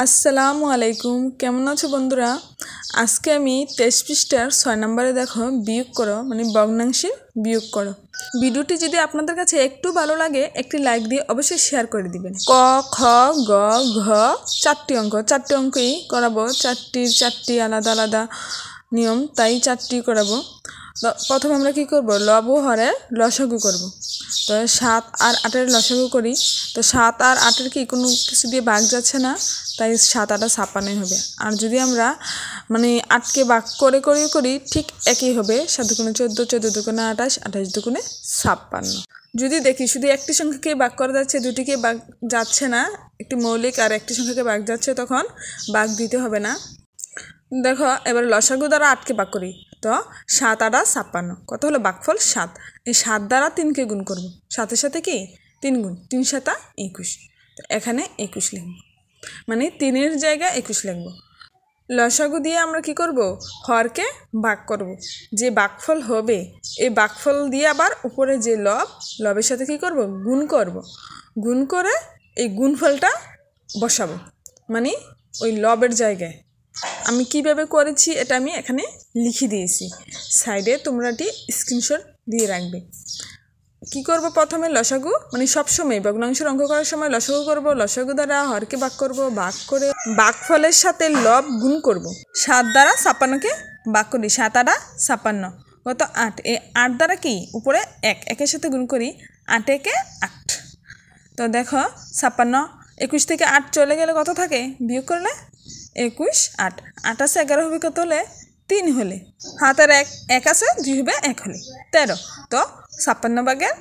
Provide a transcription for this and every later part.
আসসালামু আলাইকুম, কেমন আছো বন্ধুরা? আজকে আমি 23 পৃষ্ঠার 6 নম্বরে দেখো বিয়োগ করো মানে ভগ্নাংশে বিয়োগ করো। ভিডিওটি যদি আপনাদের কাছে একটু ভালো লাগে একটি লাইক দিয়ে অবশ্যই শেয়ার করে দিবেন। ক, খ, গ, ঘ 4টি অঙ্কই করাবো। চারটি আলাদা আলাদা নিয়ম, তাই 4টি করাবো। তো প্রথমে আমরা কি করব, লব ও হরের লসাগু করব। তো 7 আর 8-এর লসাগু করি। তো 7 আর 8-এর কি কোনো কিছু দিয়ে ভাগ যাচ্ছে না, তাই 7 8 56 হবে। আর যদি আমরা মানে 8কে ভাগ করে করি ঠিক একই হবে। 7 দুগুণে 14, 14 দুগুণে 28, 28 দুগুণে 56। যদি দেখি শুধু একটি সংখ্যাকে ভাগ করা যাচ্ছে, দুটিকে ভাগ যাচ্ছে না, একটি মৌলিক আর একটি সংখ্যাকে ভাগ যাচ্ছে, তখন ভাগ দিতে হবে না। দেখো এবার লসাগু দ্বারা 8কে ভাগ করি। তো 7 8 56, কত হলো? ভাগফল 7। এই 7 দ্বারা 3কে গুণ করব, 7-এর সাথে কি 3 গুণ, 3 7 21। তো এখানে 21 লিখব, মানে 3-এর জায়গায় 21 লিখব। লসাগু দিয়ে আমরা কি করব, হরকে ভাগ করব। যে ভাগফল হবে এই ভাগফল দিয়ে আবার উপরে যে লবের সাথে কি করব, গুণ করব। গুণ করে এই গুণফলটা বসাবো, মানে ওই লবের জায়গায়। আমি কিভাবে করেছি এটা আমি এখানে লিখে দিয়েছি সাইডে, তোমরা এটি স্ক্রিনশট দিয়ে রাখবে। কি করব, প্রথমে লসাগু মানে সবসময় ভগ্নাংশের অঙ্ক করার সময় লসাগু করব। লসাগু দ্বারা হরকে ভাগ করব, ভাগ করে ভাগফলের সাথে লব গুণ করব। 7 দ্বারা 56কে ভাগ করি, 7 8 56, কত 8। এই 8 দ্বারা কি উপরে 1, 1-এর সাথে গুণ করি, 8 1 8। তো দেখো 56, 21 থেকে 8 চলে গেলে কত থাকে, বিয়োগ করলে 21 8, 8 আছে 11 হবে কত হলে, 3 হলে। হাতের 1 আছে 2 হবে 1 হলে 13। তো 56 ভাগের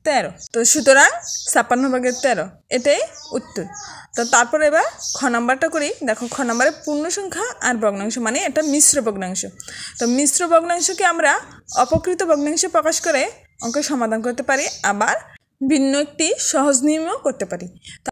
13। তো সুতরাং 56 ভাগের 13 এটাই উত্তর। তো তারপর এবার খ নাম্বারটা করি। দেখো খ নাম্বারে পূর্ণ সংখ্যা আর ভগ্নাংশ, মানে এটা মিশ্র ভগ্নাংশ। তো মিশ্র ভগ্নাংশকে আমরা অপকৃত ভগ্নাংশে প্রকাশ করে অঙ্কের সমাধান করতে পারি, আবার ভিন্ন একটি সহজ নিয়মও করতে পারি।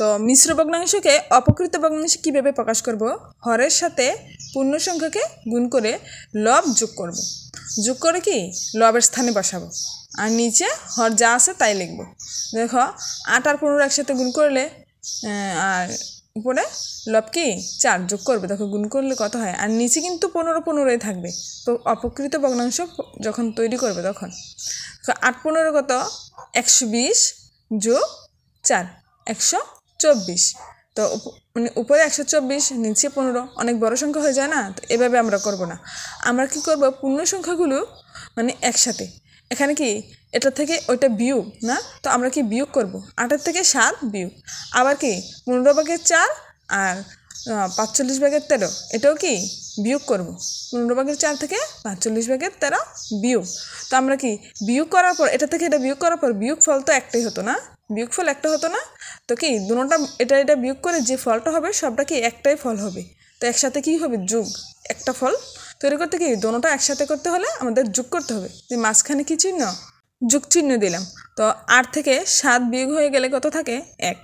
তো মিশ্র ভগ্নাংশকে অপকৃত ভগ্নাংশে কীভাবে প্রকাশ করব, হরের সাথে পূর্ণ সংখ্যাকে গুণ করে লব যোগ করব। যোগ করে কি লবের স্থানে বসাবো, আর নিচে হর যা আছে তাই লিখব। দেখো 8 আর 15 একসাথে গুণ করলে আর উপরে লব কি 4 যোগ করবে। দেখো গুণ করলে কত হয়, আর নিচে কিন্তু 15 15ই থাকবে। তো অপকৃত ভগ্নাংশ যখন তৈরি করবে তখন 8 15 কত 120 যোগ 4 124। তো মানে উপরে 124 নিচে 15, অনেক বড় সংখ্যা হয়ে যায় না। তো এভাবে আমরা করব না, আমরা কি করব, পূর্ণ সংখ্যাগুলো মানে একসাথে। এখানে কি এটা থেকে ওইটা বিয়োগ না, তো আমরা কি বিয়োগ করব, 8-এর থেকে 7 বিয়োগ, আবার কি 15 ভাগের 4 আর 45 ভাগের 13 এটাও কি বিয়োগ করব। 15 ভাগের 4 থেকে 45 ভাগের 13 বিয়োগ। তো আমরা কি বিয়োগ করার পর এটা থেকে এটা বিয়োগ করার পর বিয়োগ ফল তো একটাই হতো না, বিয়োগফল একটা হতো না। তো কি দুটোটা এটা বিয়োগ করে যে ফলটা হবে সবটা কি একটাই ফল হবে। তো একসাথে কি হবে, যোগ। একটা ফল তৈরি করতে কি দুটোটা একসাথে করতে হলে আমাদের যোগ করতে হবে। যে মাঝখানে কি চিহ্ন, যোগ চিহ্ন দিলাম। তো 8 থেকে 7 বিয়োগ হয়ে গেলে কত থাকে 1।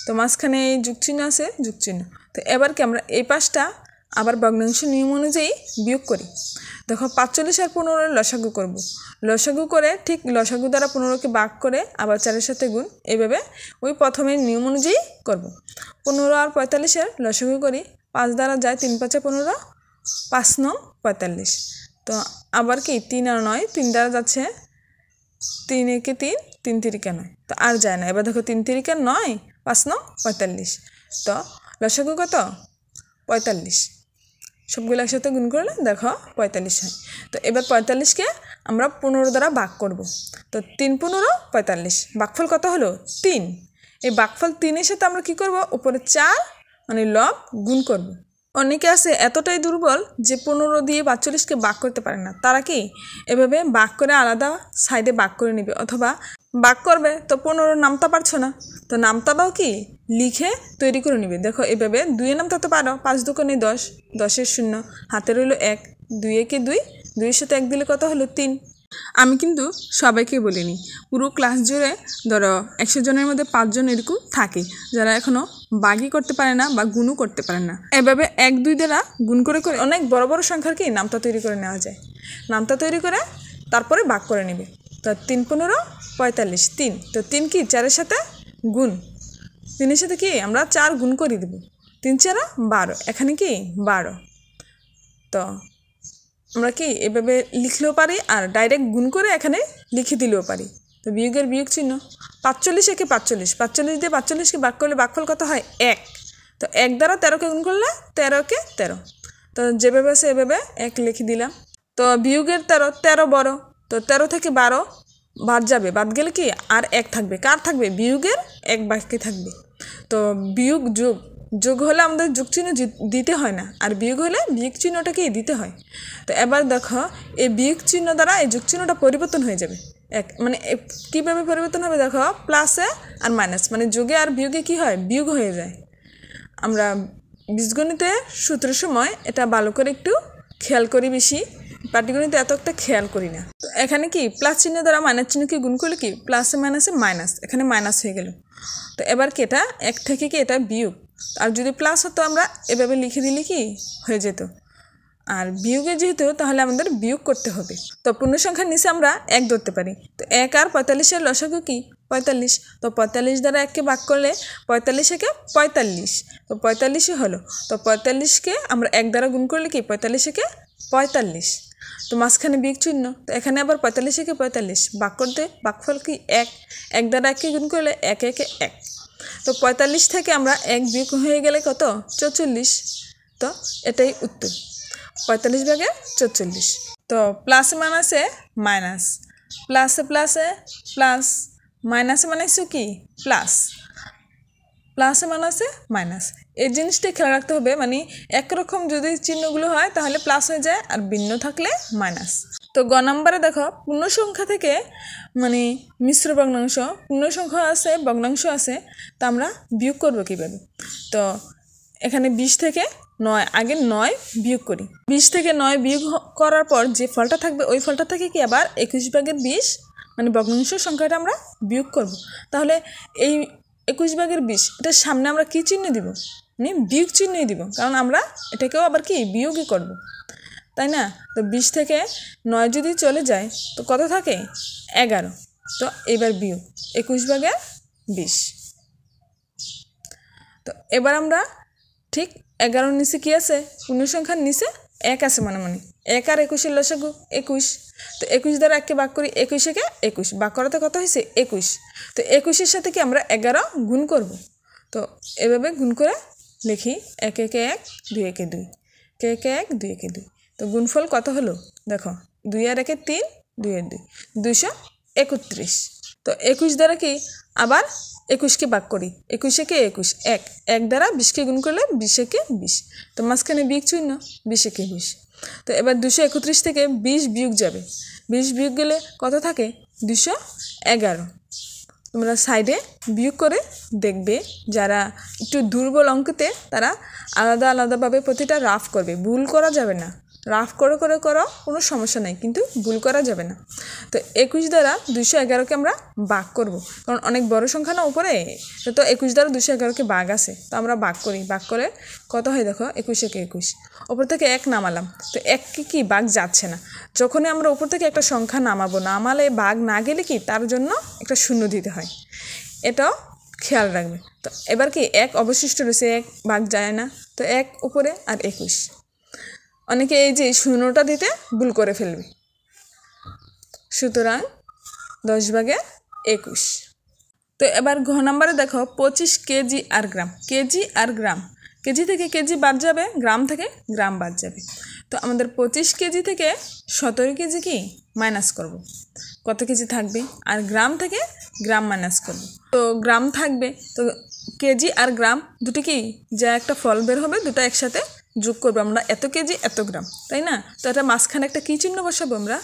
তো মাঝখানে এই যোগ চিহ্ন আছে, যোগ চিহ্ন। তো এবার কি আমরা এই পাশটা আবার ভগ্নাংশ নিয়ম অনুযায়ী বিয়োগ করি। দেখো 45 আর 15 লসাগু করব। লসাগু করে ঠিক লসাগু দ্বারা 15কে ভাগ করে আবার 4-এর সাথে গুণ, এইভাবে ওই প্রথমে নিয়ম অনুযায়ী করব। 15 আর 45-এর লসাগু করি, 5 দ্বারা যায় 3 5 15, 5 9 45। তো আবার কি 3 আর 9, 3 দ্বারা যাচ্ছে 3 1 3, 3 3 9, তো আর যায় না। এবার দেখো 3 3 9, 5 9 45। তো লসাগু কত 45, সবগুলো একসাথে গুণ করলে দেখো 45 হয়। তো এবার 45কে আমরা 15 দ্বারা ভাগ করব। তো 3 15 45, ভাগফল কত হলো 3। এই ভাগফল 3-এর সাথে আমরা কি করব, উপরে 4 মানে লব গুণ করব। অনেকে আছে এতটাই দুর্বল যে 15 দিয়ে 45কে ভাগ করতে পারে না, তারা কি এভাবে ভাগ করে আলাদা সাইডে ভাগ করে নেবে, অথবা ভাগ করবে তো 15 নামতা পারছো না, তো নামতাটাও কি লিখে তৈরি করে নিবে। দেখো এভাবে 2-এর নামতা তো পারো, 5 2 10, 10-এর 0, হাতে রইল 1, 2 1 2, 2-এর সাথে 1 দিলে কত হলো 3। আমি কিন্তু সবাইকে বলিনি, পুরো ক্লাস জুড়ে ধরো 100 জনের মধ্যে 5 জন এরকম থাকে যারা এখনও ভাগই করতে পারে না বা গুণও করতে পারে না। এভাবে 1 2 দ্বারা গুণ করে করে অনেক বড় বড় সংখ্যার কি নামতা তৈরি করে নেওয়া যায়। নামতা তৈরি করে তারপরে ভাগ করে নেবে। তো 3 15 45, 3। তো 3 কি 4-এর সাথে গুণ, 3-এর সাথে কি আমরা 4 গুণ করে দেব। 3 4 12, এখানে কি 12। তো আমরা কি এভাবে লিখলেও পারি আর ডাইরেক্ট গুণ করে এখানে লিখে দিলেও পারি। তো বিয়োগের বিয়োগ চিহ্ন 45 একে 45, 45 দিয়ে 45কে ভাগ করলে ভাগফল কত হয় 1। তো 1 দ্বারা 13কে গুণ করলে 13কে 13। তো যেভাবে আছে এভাবে 1 লিখে দিলাম। তো বিয়োগের 13 বড়, তো 13 থেকে 12 বাদ যাবে, বাদ গেলে কি আর 1 থাকবে, কার থাকবে বিয়োগের 1 বাকি থাকবে। তো বিয়োগ যোগ, যোগ হলে আমাদের যোগ চিহ্ন দিতে হয় না, আর বিয়োগ হলে বিয়োগ চিহ্নটাকেই দিতে হয়। তো এবার দেখো এই বিয়োগ চিহ্ন দ্বারা এই যোগ চিহ্নটা পরিবর্তন হয়ে যাবে। মানে কীভাবে পরিবর্তন হবে দেখো, প্লাসে আর মাইনাস মানে যোগে আর বিয়োগে কি হয় বিয়োগ হয়ে যায়। আমরা বীজগণিতে সূত্রের সময় এটা ভালো করে একটু খেয়াল করি, বেশি পাটিগণিতে এত একটা খেয়াল করি না। তো এখানে কি প্লাস চিহ্ন দ্বারা মাইনাস চিহ্নকে গুণ করলে কি প্লাসে মাইনাসে মাইনাস, এখানে মাইনাস হয়ে গেল। তো এবার কি এটা 1 থেকে কি এটা বিয়োগ, আর যদি প্লাস হতো আমরা এভাবে লিখে দিলে কি হয়ে যেত। আর বিয়োগে যেহেতু তাহলে আমাদের বিয়োগ করতে হবে। তো পূর্ণ সংখ্যার নিচে আমরা 1 ধরতে পারি। তো 1 আর 45-এর লসাগু কি 45। তো 45 দ্বারা 1কে ভাগ করলে 45 একে 45, তো 45ই হলো। তো 45কে আমরা 1 দ্বারা গুণ করলে কি 45 একে 45। তো মাঝখানে বিয়োগ চিহ্ন, তো এখানে আবার 45 একে 45 ভাগ করতে ভাগফল কি 1, 1 দ্বারা 1কে গুণ করলে 1 একে 1। তো 45 থেকে আমরা 1 বিয়োগ হয়ে গেলে কত 44। তো এটাই উত্তর, 45 ভাগে 44। তো প্লাসে মাইনাসে মাইনাস, প্লাসে প্লাসে প্লাস, মাইনাসে মাইনাসে কি প্লাস, প্লাসে মাইনাসে মাইনাস। এই জিনিসটাই খেয়াল রাখতে হবে, মানে একরকম যদি চিহ্নগুলো হয় তাহলে প্লাস হয়ে যায়, আর ভিন্ন থাকলে মাইনাস। তো গ নম্বরে দেখো পূর্ণ সংখ্যা থেকে মানে মিশ্র ভগ্নাংশ, পূর্ণ সংখ্যা আছে ভগ্নাংশ আছে, তা আমরা বিয়োগ করবো কীভাবে। তো এখানে 20 থেকে 9, আগে 9 বিয়োগ করি। 20 থেকে 9 বিয়োগ করার পর যে ফলটা থাকবে ওই ফলটা থেকে কি আবার 21 ভাগের 20 মানে ভগ্নাংশ সংখ্যাটা আমরা বিয়োগ করব। তাহলে এই 21 ভাগের 20 এটার সামনে আমরা কি চিহ্ন দিব, মানে বিয়োগ চিহ্নই দিব, কারণ আমরা এটাকেও আবার কি বিয়োগই করব, তাই না। তো 20 থেকে 9 যদি চলে যায় তো কত থাকে 11। তো এবার বিয়োগ 21 ভাগের 20। তো এবার আমরা ঠিক 11 নিচে কি আছে, পূর্ণ সংখ্যার নিচে 1 আছে, মানে 1 আর 21-এর লসাগু 21। তো 21 দ্বারা 1কে ভাগ করি, 21 একে 21 ভাগ করাতে কত হয়েছে 21। তো 21-এর সাথে কি আমরা 11 গুণ করব। তো এভাবে গুণ করে লিখি 1 একে 1 2 একে 2, 1 একে 1 2 একে 2। তো গুণফল কত হলো দেখো, 2 আর 1 3, 2 এর 2 231। তো 21 দ্বারা কি আবার 21কে ভাগ করি, 21 একে 21 1, 1 দ্বারা 20কে গুণ করলে 20 একে 20। তো মাঝখানে বিয়োগ চিহ্ন 20 একে 20। তো এবার 231 থেকে 20 বিয়োগ যাবে, 20 বিয়োগ গেলে কত থাকে 211। তোমরা সাইডে বিয়োগ করে দেখবে, যারা একটু দুর্বল অঙ্কতে তারা আলাদা আলাদাভাবে প্রতিটা রাফ করবে, ভুল করা যাবে না। রাফ করে করে করো কোনো সমস্যা নেই, কিন্তু ভুল করা যাবে না। তো 21 দ্বারা 211কে আমরা ভাগ করব, কারণ অনেক বড় সংখ্যা না উপরে। তো 21 দ্বারা 211কে ভাগ আছে, তো আমরা ভাগ করি, ভাগ করে কত হয় দেখো 21 একে 21। ওপর থেকে 1 নামালাম, তো 1কে কি ভাগ যাচ্ছে না। যখনই আমরা উপর থেকে একটা সংখ্যা নামাবো, নামালে ভাগ না গেলে কি তার জন্য একটা শূন্য দিতে হয়, এটাও খেয়াল রাখবে। তো এবার কি 1 অবশিষ্ট রয়েছে, 1 ভাগ যায় না, তো 1 উপরে আর 21। অনেকে এই যে শূন্যটা দিতে ভুল করে ফেলবে, সুতরাং 10 ভাগে 21। তো এবার ঘ নম্বরে দেখো 25 কেজি আর গ্রাম, কেজি আর গ্রাম, কেজি থেকে কেজি বাদ যাবে, গ্রাম থেকে গ্রাম বাদ যাবে। তো আমাদের 25 কেজি থেকে 17 কেজি কি মাইনাস করব, কত কেজি থাকবে, আর গ্রাম থেকে গ্রাম মাইনাস করব। তো গ্রাম থাকবে, তো কেজি আর গ্রাম দুটো কি যা একটা ফল বের হবে, দুটো একসাথে যোগ করবো আমরা, এত কেজি এত গ্রাম, তাই না। তো এটা মাঝখানে একটা কী চিহ্ন বসাবো আমরা,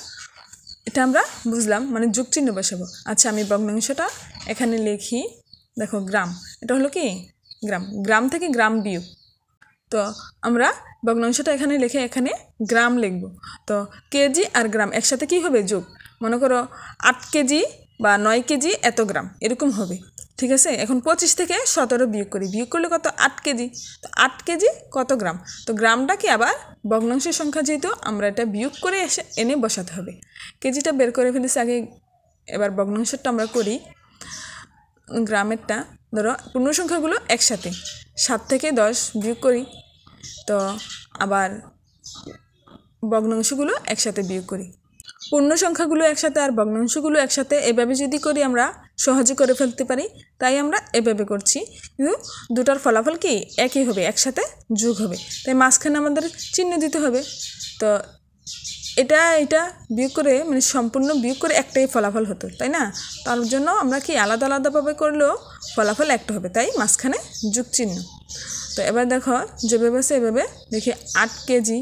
এটা আমরা বুঝলাম, মানে যোগ চিহ্ন বসাবো। আচ্ছা আমি ভগ্নাংশটা এখানে লিখি, দেখো গ্রাম, এটা হলো কি গ্রাম, গ্রাম থেকে গ্রাম বিয়োগ। তো আমরা ভগ্নাংশটা এখানে লিখে এখানে গ্রাম লিখব। তো কেজি আর গ্রাম একসাথে কি হবে যোগ, মনে করো 8 কেজি বা 9 কেজি এত গ্রাম এরকম হবে, ঠিক আছে। এখন 25 থেকে 17 বিয়োগ করি, বিয়োগ করলে কত 8 কেজি। তো 8 কেজি কত গ্রাম, তো গ্রামটা কি আবার ভগ্নাংশের সংখ্যা, যেহেতু আমরা এটা বিয়োগ করে এনে বসাতে হবে। কেজিটা বের করে ফেলেছি আগে, এবার ভগ্নাংশটা আমরা করি। গ্রামেরটা ধরো পূর্ণ সংখ্যাগুলো একসাথে 7 থেকে 10 বিয়োগ করি, তো আবার ভগ্নাংশগুলো একসাথে বিয়োগ করি। পূর্ণ সংখ্যাগুলো একসাথে আর ভগ্নাংশগুলো একসাথে এভাবে যদি করি আমরা সহজে করে ফেলতে পারি, তাই আমরা এভাবে করছি। কিন্তু দুটার ফলাফল কি একই হবে, একসাথে যোগ হবে, তাই মাঝখানে আমাদের চিহ্ন দিতে হবে। তো এটা বিয়োগ করে মানে সম্পূর্ণ বিয়োগ করে একটাই ফলাফল হতো, তাই না? তার জন্য আমরা কি আলাদা আলাদাভাবে করলেও ফলাফল একটা হবে, তাই মাঝখানে যোগ চিহ্ন। তো এবার দেখো যেভাবে আছে এভাবে দেখি 8 কেজি,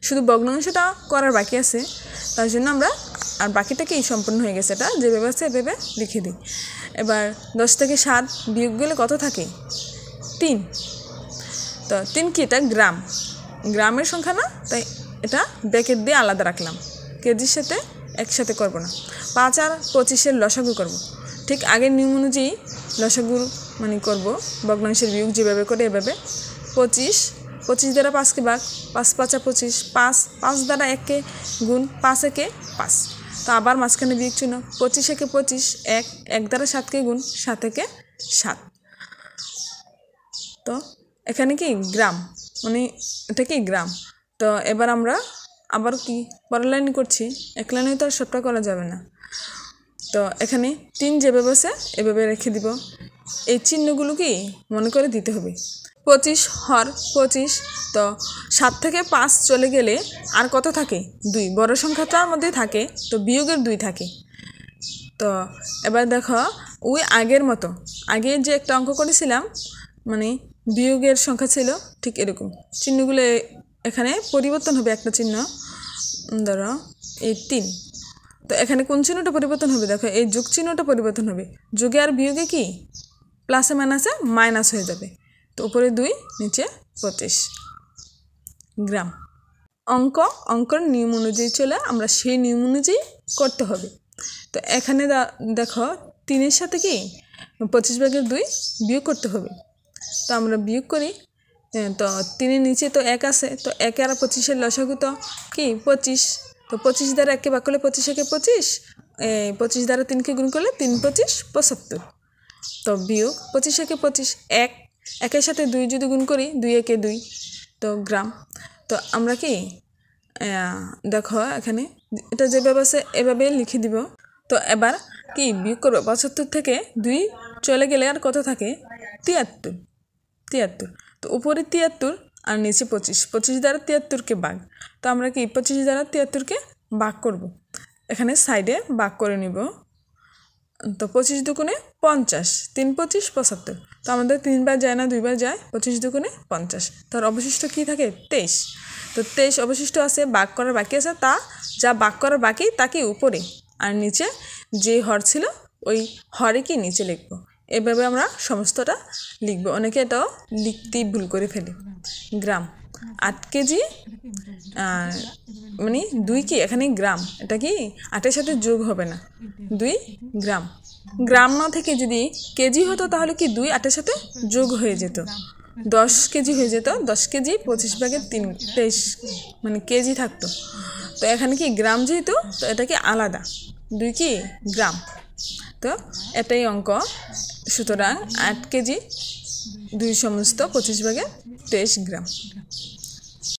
শুধু ভগ্নাংশটা করার বাকি আছে, তার জন্য আমরা আর বাকিটাকেই সম্পূর্ণ হয়ে গেছে, এটা যেভাবে আছে এভাবে লিখে দিই। এবার 10 থেকে 7 বিয়োগ গেলে কত থাকে? 3। তো 3 কি? এটা গ্রামের সংখ্যা না, তাই এটা ব্র্যাকেট দিয়ে আলাদা রাখলাম, কেজির সাথে একসাথে করব না। 5 আর 25-এর লসাগু করব, ঠিক আগের নিয়ম অনুযায়ী লসাগু মানে করব, ভগ্নাংশের বিয়োগ যেভাবে করে এভাবে। 25 দ্বারা 5কে ভাগ, 5 5 25, 5 দ্বারা 1কে গুণ, 5 একে 5, তো আবার মাঝখানে বিয়োগ চিহ্ন, 25 একে 25, 1 দ্বারা 7কে গুণ, 7 একে 7। তো এখানে কি গ্রাম, মানে এটা কি গ্রাম। তো এবার আমরা আবার কি পরের লাইন করছি, এক লাইনে তো আর সবটা করা যাবে না। তো এখানে 3 যেভাবে আছে এভাবে রেখে দিব। এই চিহ্নগুলো কি মনে করে দিতে হবে। 25 হর 25, তো 7 থেকে 5 চলে গেলে আর কত থাকে? 2, বড় সংখ্যাটার মধ্যে থাকে, তো বিয়োগের 2 থাকে। তো এবার দেখো ওই আগের মতো, আগে যে একটা অঙ্ক করেছিলাম মানে বিয়োগের সংখ্যা ছিল ঠিক এরকম, চিহ্নগুলো এখানে পরিবর্তন হবে, একটা চিহ্ন ধরো এই 3, তো এখানে কোন চিহ্নটা পরিবর্তন হবে? দেখো এই যোগ চিহ্নটা পরিবর্তন হবে, যোগে আর বিয়োগে কি প্লাসে মাইনাসে মাইনাস হয়ে যাবে, তো উপরে 2 নিচে 25 গ্রাম। অঙ্কর নিয়ম অনুযায়ী চলে, আমরা সেই নিয়ম অনুযায়ী করতে হবে। তো এখানে দেখো 3-এর সাথে কি 25/2 বিয়োগ করতে হবে, তো আমরা বিয়োগ করি। তো 3-এর নিচে তো 1 আছে, তো 1 আর 25-এর লসাগু তো কি 25, তো 25 দ্বারা 1কে ভাগ করলে 25 একে 25, 25 দ্বারা 3কে গুণ করলে 3 25 75, তো বিয়োগ 25 একে 25, 1 এর সাথে 2 যদি গুণ করি 2 একে 2, তো গ্রাম। তো আমরা কি দেখো এখানে এটা যেভাবে আছে এভাবে লিখে দিব। তো এবার কি বিয়োগ করবো, 75 থেকে 2 চলে গেলে আর কত থাকে? 73। তো উপরে 73 আর নিচে 25 দ্বারা 73কে ভাগ, তো আমরা কি 25 দ্বারা 73কে ভাগ করব, এখানে সাইডে ভাগ করে নিব। তো 25 দুগুণে 50, 3 25 75, তো আমাদের 3 বার যায় না 2 বার যায়, 25 দুগুণে 50, তার অবশিষ্ট কি থাকে? 23। তো 23 অবশিষ্ট আছে, ভাগ করার বাকি আছে, তা যা ভাগ করার বাকি তাকে উপরে, আর নিচে যে হর ছিল ওই হরে কি নিচে লিখব। এভাবে আমরা সমস্তটা লিখব। অনেকে এটাও লিখতেই ভুল করে ফেলে। গ্রাম 8 কেজি, মানে 2 কি এখানে গ্রাম, এটা কি 8-এর সাথে যোগ হবে না, 2 গ্রাম। গ্রাম না থেকে যদি কেজি হতো তাহলে কি 2 8-এর সাথে যোগ হয়ে যেত, 10 কেজি হয়ে যেত। 10 কেজি 25/3 23 মানে কেজি থাকতো। তো এখানে কি গ্রাম যেহেতু, তো এটা কি আলাদা, 2 কি গ্রাম। তো এটাই অঙ্ক। সুতরাং 8 কেজি 2 সমস্ত 25/23 গ্রাম।